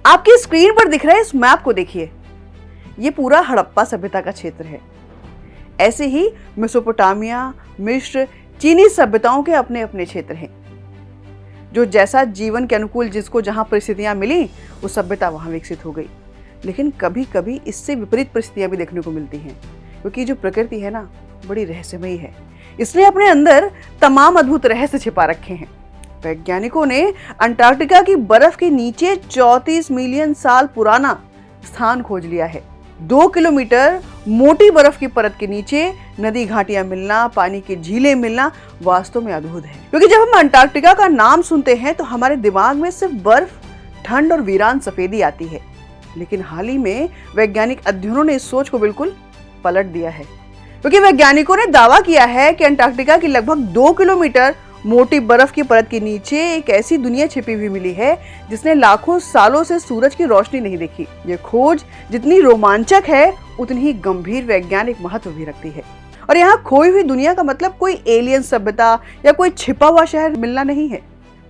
आपकी स्क्रीन पर दिख रहे इस मैप को देखिए, ये पूरा हड़प्पा सभ्यता का क्षेत्र है। ऐसे ही मेसोपोटामिया, मिस्र, चीनी सभ्यताओं के अपने अपने क्षेत्र हैं। जो जैसा जीवन के अनुकूल जिसको जहां परिस्थितियां मिली, वो सभ्यता वहां विकसित हो गई। लेकिन कभी कभी इससे विपरीत परिस्थितियां भी देखने को मिलती हैं, क्योंकि जो प्रकृति है ना, बड़ी रहस्यमयी है। इसने अपने अंदर तमाम अद्भुत रहस्य छिपा रखे हैं। वैज्ञानिकों ने अंटार्कटिका की बर्फ के नीचे 34 मिलियन साल पुराना स्थान खोज लिया है। 2 किलोमीटर मोटी बर्फ की परत के नीचे नदी घाटियां मिलना, पानी की झीलें मिलना वास्तव में अद्भुत है। क्योंकि जब हम अंटार्कटिका का नाम सुनते हैं तो हमारे दिमाग में सिर्फ बर्फ, ठंड और वीरान सफेदी आती है। लेकिन हाल ही में वैज्ञानिक अध्ययनों ने इस सोच को बिल्कुल पलट दिया है, क्योंकि वैज्ञानिकों ने दावा किया है कि अंटार्कटिका की लगभग 2 किलोमीटर मोटी बर्फ की परत के नीचे एक ऐसी दुनिया छिपी हुई मिली है जिसने लाखों सालों से सूरज की रोशनी नहीं देखी। ये खोज जितनी रोमांचक है, उतनी ही गंभीर वैज्ञानिक महत्व भी रखती है। और यहाँ खोई हुई दुनिया का मतलब कोई एलियन सभ्यता या कोई छिपा हुआ शहर मिलना नहीं है।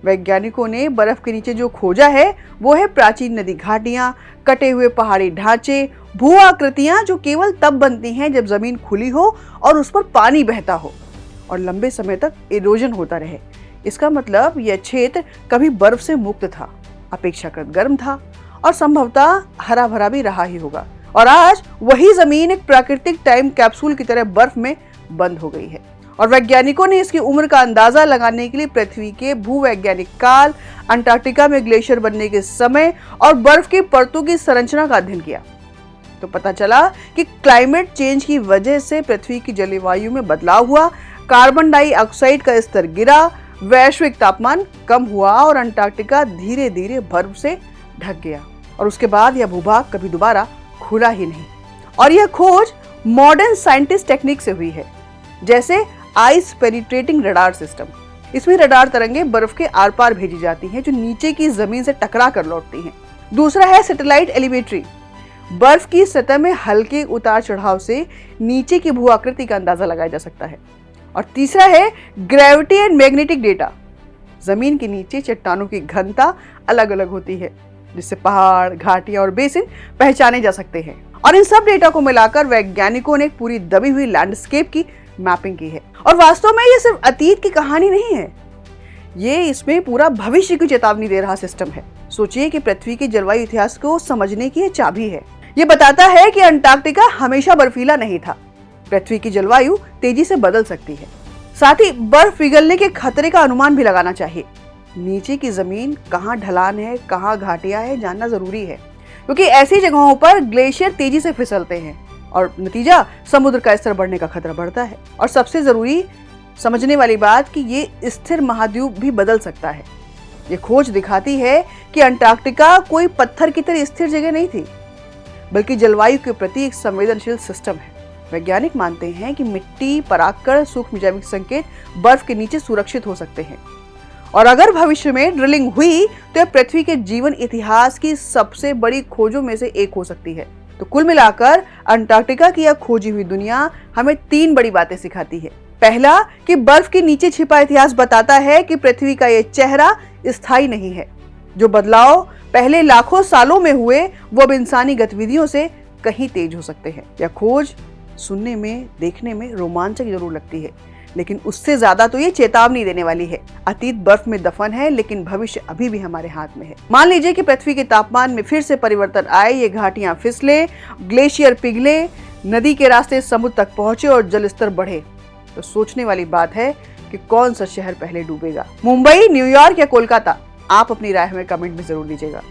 वैज्ञानिकों ने बर्फ के नीचे जो खोजा है वो है प्राचीन नदी घाटियां, कटे हुए पहाड़ी ढांचे, भू आकृतियां जो केवल तब बनती हैं जब जमीन खुली हो और उस पर पानी बहता हो और लंबे समय तक इरोजन होता रहे। इसका मतलब यह क्षेत्र कभी बर्फ से मुक्त था, अपेक्षाकृत गर्म था और संभवतः हरा भरा भी रहा ही होगा। और आज वही जमीन एक प्राकृतिक टाइम कैप्सूल की तरह बर्फ में बंद हो गई है। और वैज्ञानिकों ने इसकी उम्र का अंदाजा लगाने के लिए पृथ्वी के भूवैज्ञानिक काल, अंटार्कटिका में ग्लेशियर बनने के समय और बर्फ की परतों की संरचना का अध्ययन किया। तो पता चला कि क्लाइमेट चेंज की वजह से पृथ्वी की जलवायु में बदलाव हुआ, कार्बन डाइऑक्साइड का स्तर गिरा, वैश्विक तापमान कम हुआ और अंटार्कटिका धीरे धीरे बर्फ से ढक गया। और उसके बाद यह भूभाग कभी दोबारा खुला ही नहीं। और यह खोज मॉडर्न साइंटिस्ट टेक्निक से हुई है, जैसे आइस पेनिट्रेटिंग रडार सिस्टम। इसमें रडार तरंगें बर्फ के आर पार भेजी जाती हैं जो नीचे की जमीन से टकरा कर लौटती हैं। दूसरा है सैटेलाइट एलिवेट्री। बर्फ की सतह में हल्के उतार चढ़ाव से नीचे की भू आकृति का अंदाजा लगाया जा सकता है। और तीसरा है ग्रेविटी एंड मैग्नेटिक डेटा। जमीन के नीचे चट्टानों की घनता अलग अलग होती है, जिससे पहाड़, घाटियां और बेसिन पहचाने जा सकते हैं। और इन सब डेटा को मिलाकर वैज्ञानिकों ने एक पूरी दबी हुई लैंडस्केप की मैपिंग की है। और वास्तव में ये सिर्फ अतीत की कहानी नहीं है, ये इसमें पूरा भविष्य की चेतावनी दे रहा सिस्टम है। सोचिए कि पृथ्वी के जलवायु इतिहास को समझने की ये चाबी है। ये बताता है कि अंटार्कटिका हमेशा बर्फीला नहीं था। पृथ्वी की जलवायु तेजी से बदल सकती है। साथ ही बर्फ पिघलने के खतरे का अनुमान भी लगाना चाहिए। नीचे की जमीन कहाँ ढलान है, कहाँ घाटियां है, जानना जरूरी है, क्योंकि ऐसी जगहों पर ग्लेशियर तेजी से फिसलते हैं और नतीजा समुद्र का स्तर बढ़ने का खतरा बढ़ता है। और सबसे जरूरी समझने वाली बात कि ये स्थिर महाद्वीप भी बदल सकता है। ये खोज दिखाती है कि अंटार्कटिका कोई पत्थर की तरह स्थिर जगह नहीं थी, बल्कि जलवायु के प्रति एक संवेदनशील सिस्टम है। वैज्ञानिक मानते हैं कि मिट्टी, परागकण, सूक्ष्म जैविक संकेत बर्फ के नीचे सुरक्षित हो सकते हैं। और अगर भविष्य में ड्रिलिंग हुई तो यह पृथ्वी के जीवन इतिहास की सबसे बड़ी खोजों में से एक हो सकती है। तो कुल मिलाकर अंटार्कटिका की यह खोजी हुई दुनिया हमें 3 बड़ी बातें सिखाती है। पहला, कि बर्फ के नीचे छिपा इतिहास बताता है कि पृथ्वी का यह चेहरा स्थायी नहीं है। जो बदलाव पहले लाखों सालों में हुए वो अब इंसानी गतिविधियों से कहीं तेज हो सकते हैं। यह खोज सुनने में, देखने में रोमांचक जरूर लगती है, लेकिन उससे ज्यादा तो ये चेतावनी देने वाली है। अतीत बर्फ में दफन है, लेकिन भविष्य अभी भी हमारे हाथ में है। मान लीजिए कि पृथ्वी के तापमान में फिर से परिवर्तन आए, ये घाटियां फिसले, ग्लेशियर पिघले, नदी के रास्ते समुद्र तक पहुंचे और जल स्तर बढ़े, तो सोचने वाली बात है कि कौन सा शहर पहले डूबेगा, मुंबई, न्यूयॉर्क या कोलकाता। आप अपनी राय हमें कमेंट में जरूर दीजिएगा।